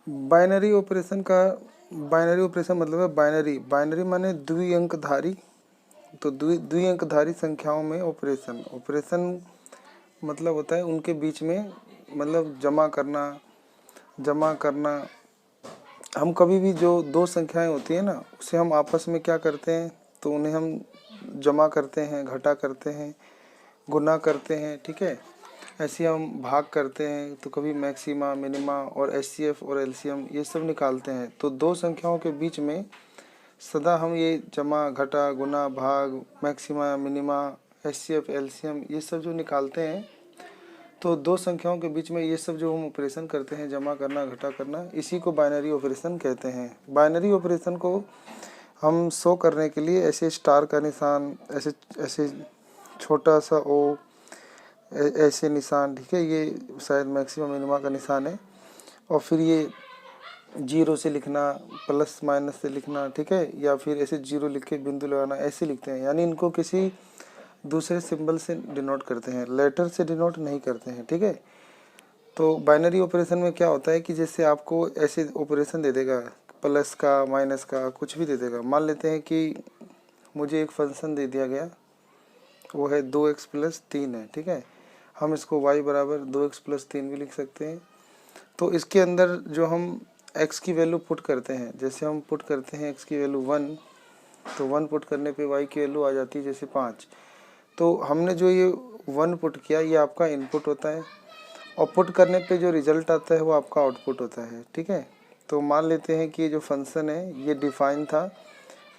Binary operation मतलब है binary. Binary माने द्विअंकधारी। तो द्विअंकधारी संख्याओं में ऑपरेशन मतलब होता है उनके बीच में, मतलब जमा करना। हम कभी भी जो दो संख्याएं होती है ना, उसे हम आपस में क्या करते हैं, तो उन्हें हम जमा करते हैं, घटा करते हैं, गुना करते हैं, ठीक है। ऐसे हम भाग करते हैं, तो कभी मैक्सिमा, मिनिमा और एचसीएफ और एलसीएम ये सब निकालते हैं। तो दो संख्याओं के बीच में सदा हम ये जमा, घटा, गुना, भाग, मैक्सिमा, मिनिमा, एचसीएफ, एलसीएम ये सब जो निकालते हैं, तो दो संख्याओं के बीच में ये सब जो हम ऑपरेशन करते हैं, जमा करना, घटा करना, इसी को बाइनरी ऑपरेशन कहते हैं। बाइनरी ऑपरेशन को हम शो करने के लिए ऐसे स्टार का निशान, ऐसे ऐसे छोटा सा ओ, ऐसे निशान, ठीक है, ये शायद मैक्सिमम मिनिमा का निशान है। और फिर ये जीरो से लिखना, प्लस माइनस से लिखना, ठीक है, या फिर ऐसे जीरो लिख के बिंदु लगाना, ऐसे लिखते हैं। यानी इनको किसी दूसरे सिंबल से डिनोट करते हैं, लेटर से डिनोट नहीं करते हैं, ठीक है। तो बाइनरी ऑपरेशन में क्या होता है कि जैसे आपको ऐसे ऑपरेशन दे देगा, प्लस का, माइनस का, कुछ भी दे देगा। मान लेते हैं कि मुझे एक फंक्शन दे दिया गया, वो है 2x + 3 है, ठीक है। हम इसको y बराबर 2x + 3 भी लिख सकते हैं। तो इसके अंदर जो हम x की वैल्यू पुट करते हैं, जैसे हम पुट करते हैं x की वैल्यू 1, तो 1 पुट करने पे y की वैल्यू आ जाती है जैसे 5। तो हमने जो ये 1 पुट किया, ये आपका इनपुट होता है, और पुट करने पे जो रिजल्ट आता है वो आपका आउटपुट होता है, ठीक है। तो मान लेते हैं कि ये जो फंक्शन है ये डिफाइन था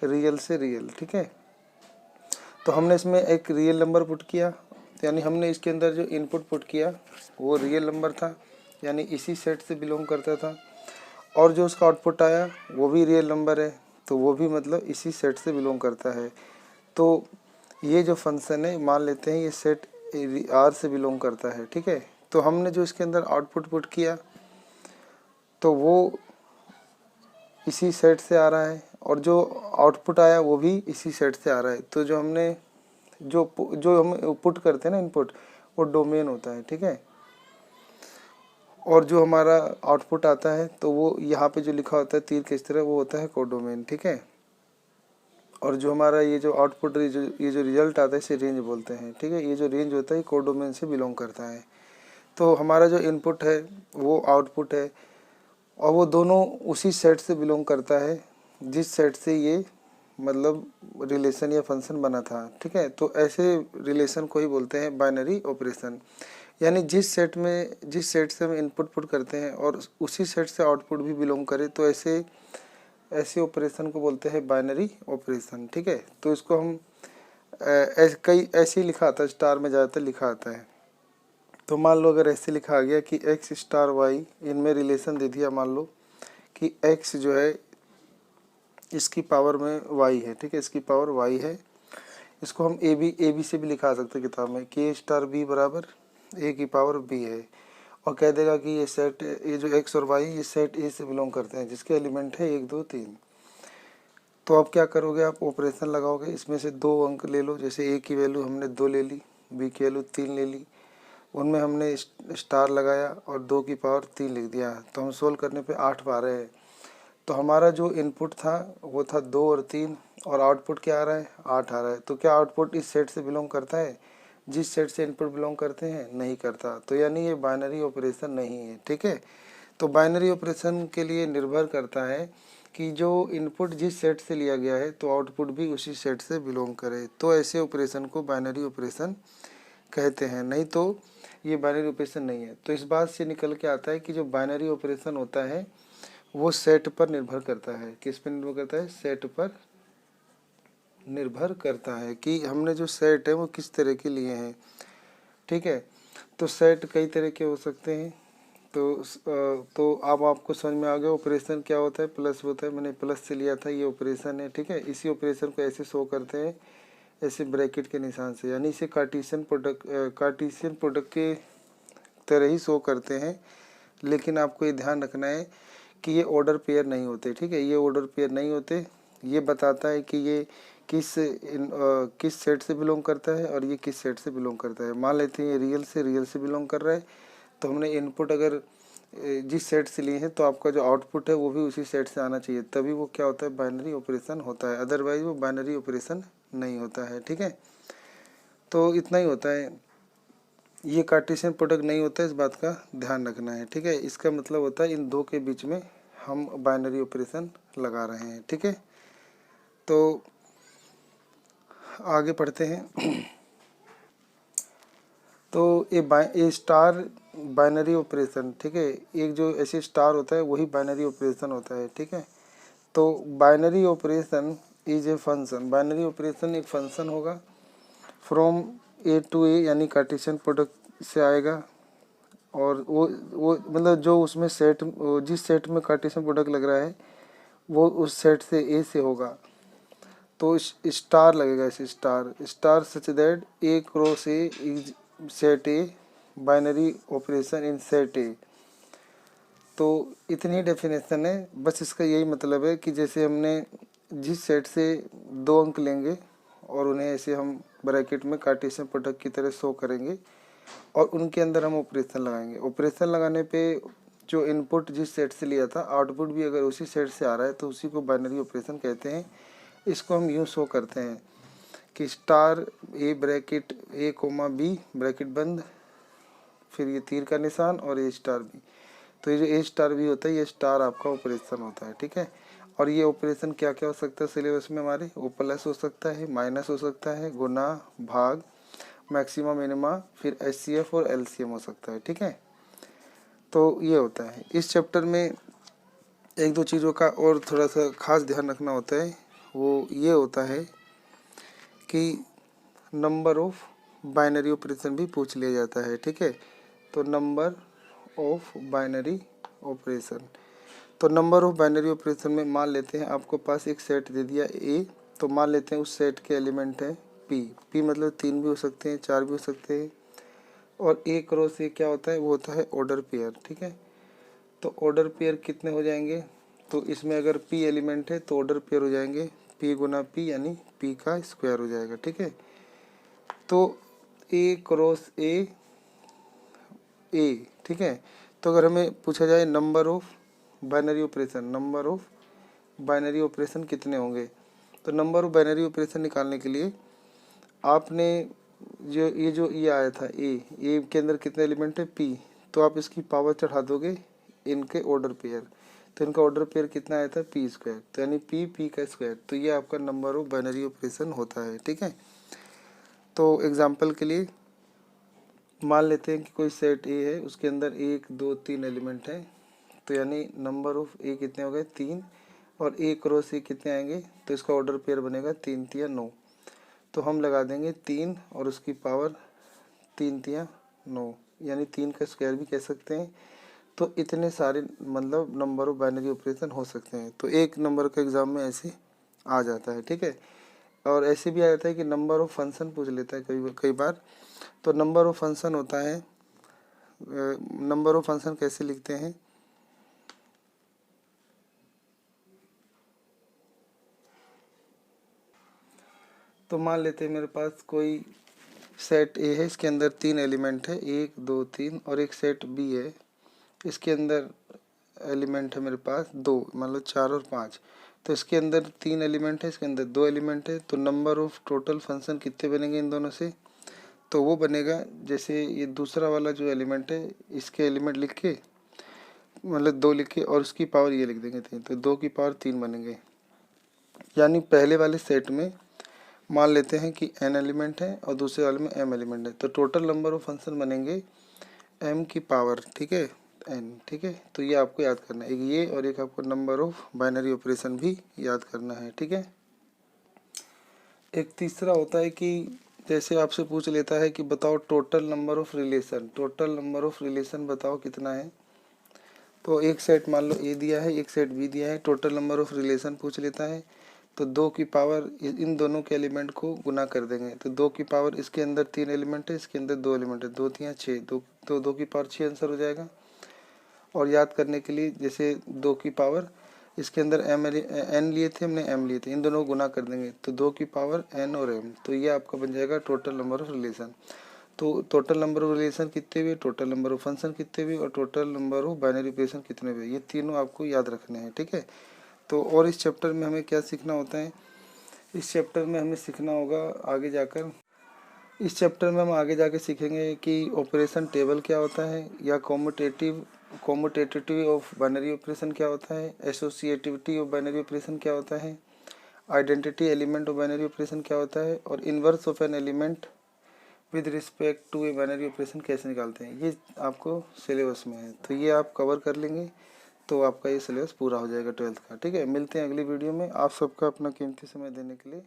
रियल से रियल, ठीक है। तो हमने इसमें एक रियल नंबर पुट किया, यानी हमने इसके अंदर जो इनपुट पुट किया वो रियल नंबर था, यानी इसी सेट से बिलोंग करता था। और जो उसका आउटपुट आया वो भी रियल नंबर है, तो वो भी मतलब इसी सेट से बिलोंग करता है। तो ये जो फंक्शन है, मान लेते हैं ये सेट आर से बिलोंग करता है, ठीक है। तो हमने जो इसके अंदर आउटपुट पुट किया तो वो इसी सेट से आ रहा है, और जो आउटपुट आया वो भी इसी सेट से आ रहा है। तो जो हमने जो हम पुट करते हैं ना इनपुट, वो डोमेन होता है, ठीक है। और जो हमारा आउटपुट आता है तो वो यहाँ पे जो लिखा होता है तीर के इस तरह, वो होता है कोडोमेन, ठीक है। और जो हमारा ये जो आउटपुट, ये जो रिजल्ट आता है इसे रेंज बोलते हैं, ठीक है। ये जो रेंज होता है ये कोडोमेन से बिलोंग करता है। तो हमारा जो इनपुट है वो आउटपुट है, और वो दोनों उसी सेट से बिलोंग करता है जिस सेट से ये मतलब रिलेशन या फंक्शन बना था, ठीक है। तो ऐसे रिलेशन को ही बोलते हैं बाइनरी ऑपरेशन। यानी जिस सेट से हम इनपुट पुट करते हैं और उसी सेट से आउटपुट भी बिलोंग करे, तो ऐसे ऑपरेशन को बोलते हैं बाइनरी ऑपरेशन, ठीक है। तो इसको हम कई ऐसे ही लिखा आता है, स्टार में ज़्यादातर लिखा आता है। तो मान लो अगर ऐसे लिखा गया कि x स्टार y, इनमें रिलेशन दे दिया, मान लो कि x जो है इसकी पावर में y है, ठीक है, इसकी पावर y है। इसको हम ए बी से भी लिखा सकते हैं किताब में कि a स्टार b बराबर a की पावर b है। और कह देगा कि ये सेट, ये जो x और y ये सेट a से बिलोंग करते हैं जिसके एलिमेंट है 1 2 3। तो अब क्या करोगे, आप ऑपरेशन लगाओगे, इसमें से 2 अंक ले लो। जैसे a की वैल्यू हमने 2 ले ली, b की वैल्यू 3 ले ली, उनमें हमने स्टार लगाया और 2 की पावर 3 लिख दिया। तो हम सोल्व करने पे 8 पा रहे हैं। तो हमारा जो इनपुट था वो था 2 और 3, और आउटपुट क्या आ रहा है, 8 आ रहा है। तो क्या आउटपुट इस सेट से बिलोंग करता है जिस सेट से इनपुट बिलोंग करते हैं? नहीं करता। तो यानी ये बाइनरी ऑपरेशन नहीं है, ठीक है। तो बाइनरी ऑपरेशन के लिए निर्भर करता है कि जो इनपुट जिस सेट से लिया गया है तो आउटपुट भी उसी सेट से बिलोंग करे, तो ऐसे ऑपरेशन को बाइनरी ऑपरेशन कहते हैं। नहीं तो ये बाइनरी ऑपरेशन नहीं है। तो इस बात से निकल के आता है कि जो बाइनरी ऑपरेशन होता है वो सेट पर निर्भर करता है। किस पर निर्भर करता है? सेट पर निर्भर करता है कि हमने जो सेट है वो किस तरह के लिए हैं, ठीक है। तो सेट कई तरह के हो सकते हैं। तो अब आपको समझ में आ गया ऑपरेशन क्या होता है, प्लस होता है। मैंने प्लस से लिया था, ये ऑपरेशन है, ठीक है। इसी ऑपरेशन को ऐसे शो करते हैं, ऐसे ब्रैकेट के निशान से, यानी इसे कार्टेशियन प्रोडक्ट के तरह ही शो करते हैं। लेकिन आपको ये ध्यान रखना है कि ये ऑर्डर पेयर नहीं होते, ठीक है। ये ऑर्डर पेयर नहीं होते। ये बताता है कि ये किस सेट से बिलोंग करता है और ये किस सेट से बिलोंग करता है। मान लेते हैं ये रियल से बिलोंग कर रहा है, तो हमने इनपुट अगर जिस सेट से लिए हैं तो आपका जो आउटपुट है वो भी उसी सेट से आना चाहिए, तभी वो क्या होता है, बाइनरी ऑपरेशन होता है, अदरवाइज वो बाइनरी ऑपरेशन नहीं होता है। ठीक है, तो इतना ही होता है, ये कार्टेशियन प्रोडक्ट नहीं होता है, इस बात का ध्यान रखना है। ठीक है, इसका मतलब होता है इन दो के बीच में हम बाइनरी ऑपरेशन लगा रहे हैं। ठीक है, तो आगे पढ़ते हैं। तो ये स्टार बाइनरी ऑपरेशन, ठीक है, एक जो ऐसे स्टार होता है वही बाइनरी ऑपरेशन होता है। ठीक है, तो binary operation is a function, binary operation एक फंक्शन होगा फ्रॉम ए टू ए, यानी कार्टेशियन प्रोडक्ट से आएगा, और वो मतलब जो उसमें सेट, जिस सेट में कार्टेशियन प्रोडक्ट लग रहा है वो उस सेट से ए से होगा, तो स्टार लगेगा इसे, star such that A cross A is set A, binary operation in set ए। तो इतनी डेफिनेशन है, बस इसका यही मतलब है कि जैसे हमने जिस सेट से 2 अंक लेंगे और उन्हें ऐसे हम ब्रैकेट में कार्टेशियन प्रोडक्ट की तरह शो करेंगे और उनके अंदर हम ऑपरेशन लगाएंगे। ऑपरेशन लगाने पे जो इनपुट जिस सेट से लिया था, आउटपुट भी अगर उसी सेट से आ रहा है तो उसी को बाइनरी ऑपरेशन कहते हैं। इसको हम यूँ शो करते हैं कि star A bracket A coma B bracket बंद, फिर ये तीर का निशान और ए स्टार बी। तो ये जो ए स्टार बी होता है ये स्टार आपका ऑपरेशन होता है। ठीक है, और ये ऑपरेशन क्या क्या हो सकता है सिलेबस में हमारे, ओ प्लस हो सकता है, माइनस हो सकता है, गुना, भाग, मैक्सिमा मिनिमा, फिर एचसीएफ और एलसीएम हो सकता है। ठीक है, तो ये होता है। इस चैप्टर में एक दो चीज़ों का और थोड़ा सा खास ध्यान रखना होता है, वो ये होता है कि नंबर ऑफ बाइनरी ऑपरेशन भी पूछ लिया जाता है। ठीक है, तो नंबर ऑफ बाइनरी ऑपरेशन, तो नंबर ऑफ बाइनरी ऑपरेशन में मान लेते हैं आपको पास एक सेट दे दिया ए, तो मान लेते हैं उस सेट के एलिमेंट है पी मतलब 3 भी हो सकते हैं, 4 भी हो सकते हैं, और ए क्रॉस ए क्या होता है, वो होता है ऑर्डर पेयर। ठीक है, तो ऑर्डर पेयर कितने हो जाएंगे, तो इसमें अगर पी एलिमेंट है तो ऑर्डर पेयर हो जाएंगे पी गुना पी, यानी पी का स्क्वायर हो जाएगा। ठीक है, तो ए क्रॉस ए, ठीक है, तो अगर हमें पूछा जाए number of binary operation, number of binary operation कितने होंगे, तो नंबर ऑफ बाइनरी ऑपरेशन निकालने के लिए आपने जो ये आया था ए के अंदर कितने एलिमेंट है पी, तो आप इसकी पावर चढ़ा दोगे इनके ऑर्डर पेयर, तो इनका ऑर्डर पेयर कितना आया था पी स्क्वायर, तो यानी पी का स्क्वायर, तो ये आपका नंबर ऑफ बाइनरी ऑपरेशन होता है। ठीक है, तो एग्जांपल के लिए मान लेते हैं कि कोई सेट ए है, उसके अंदर 1 2 3 एलिमेंट है, तो यानी नंबर ऑफ ए कितने हो गए 3, और ए क्रॉस ए कितने आएंगे, तो इसका ऑर्डर पेयर बनेगा 3 तिया 9, तो हम लगा देंगे 3 और उसकी पावर 3 तिया 9, यानी 3 का स्क्वायर भी कह सकते हैं। तो इतने सारे मतलब नंबर ऑफ बाइनरी ऑपरेशन हो सकते हैं, तो एक नंबर का एग्जाम में ऐसे आ जाता है। ठीक है, और ऐसे भी आ जाता है कि नंबर ऑफ फंक्शन पूछ लेता है कई बार, तो नंबर ऑफ फंक्शन होता है, नंबर ऑफ फंक्शन कैसे लिखते हैं, तो मान लेते हैं मेरे पास कोई सेट ए है, इसके अंदर 3 एलिमेंट है 1 2 3, और एक सेट बी है, इसके अंदर एलिमेंट है मेरे पास 2, मान लो 4 और 5, तो इसके अंदर 3 एलिमेंट है, इसके अंदर 2 एलिमेंट है, तो नंबर ऑफ टोटल फंक्शन कितने बनेंगे इन दोनों से, तो वो बनेगा जैसे ये दूसरा वाला जो एलिमेंट है इसके एलिमेंट लिख के मतलब 2 लिख के और उसकी पावर ये लिख देंगे 3, तो 2 की पावर 3 बनेंगे। यानी पहले वाले सेट में मान लेते हैं कि n एलिमेंट है और दूसरे वाले में m एलिमेंट है, तो टोटल नंबर ऑफ फंक्शन बनेंगे m की पावर, ठीक है, n। ठीक है, तो ये आपको याद करना है, एक ये और एक आपको नंबर ऑफ बाइनरी ऑपरेशन भी याद करना है। ठीक है, एक तीसरा होता है कि जैसे आपसे पूछ लेता है कि बताओ total number of relation, total number of relation बताओ कितना है, तो एक सेट मान लो ए दिया है, एक सेट बी दिया है, टोटल नंबर ऑफ रिलेशन पूछ लेता है, तो 2 की पावर इन दोनों के एलिमेंट को गुना कर देंगे, तो 2 की पावर इसके अंदर 3 एलिमेंट है, इसके अंदर 2 एलिमेंट है, 2 3 6, तो 2 की पावर 6 आंसर हो जाएगा। और याद करने के लिए जैसे 2 की पावर इसके अंदर n लिए थे हमने, m लिए थे, इन दोनों को गुना कर देंगे, तो 2 की पावर n और m, तो ये आपका बन जाएगा टोटल नंबर ऑफ रिलेशन। तो टोटल नंबर ऑफ रिलेशन कितने हुए, टोटल नंबर ऑफ फंक्शन कितने हुए और total number of binary operation कितने हुए, ये तीनों आपको याद रखने हैं। ठीक है। तो और इस चैप्टर में हमें क्या सीखना होता है, इस चैप्टर में हमें सीखना होगा आगे जाकर, इस चैप्टर में हम आगे जाके सीखेंगे कि ऑपरेशन टेबल क्या होता है, या कॉम्यूटेटिविटी ऑफ बाइनरी ऑपरेशन क्या होता है, एसोसिएटिविटी ऑफ बाइनरी ऑपरेशन क्या होता है, identity element of binary operation क्या होता है, और inverse of an element with respect to a binary operation कैसे निकालते हैं, ये आपको सिलेबस में है। तो ये आप कवर कर लेंगे तो आपका ये सिलेबस पूरा हो जाएगा 12th का। ठीक है, मिलते हैं अगली वीडियो में। आप सबका अपना कीमती समय देने के लिए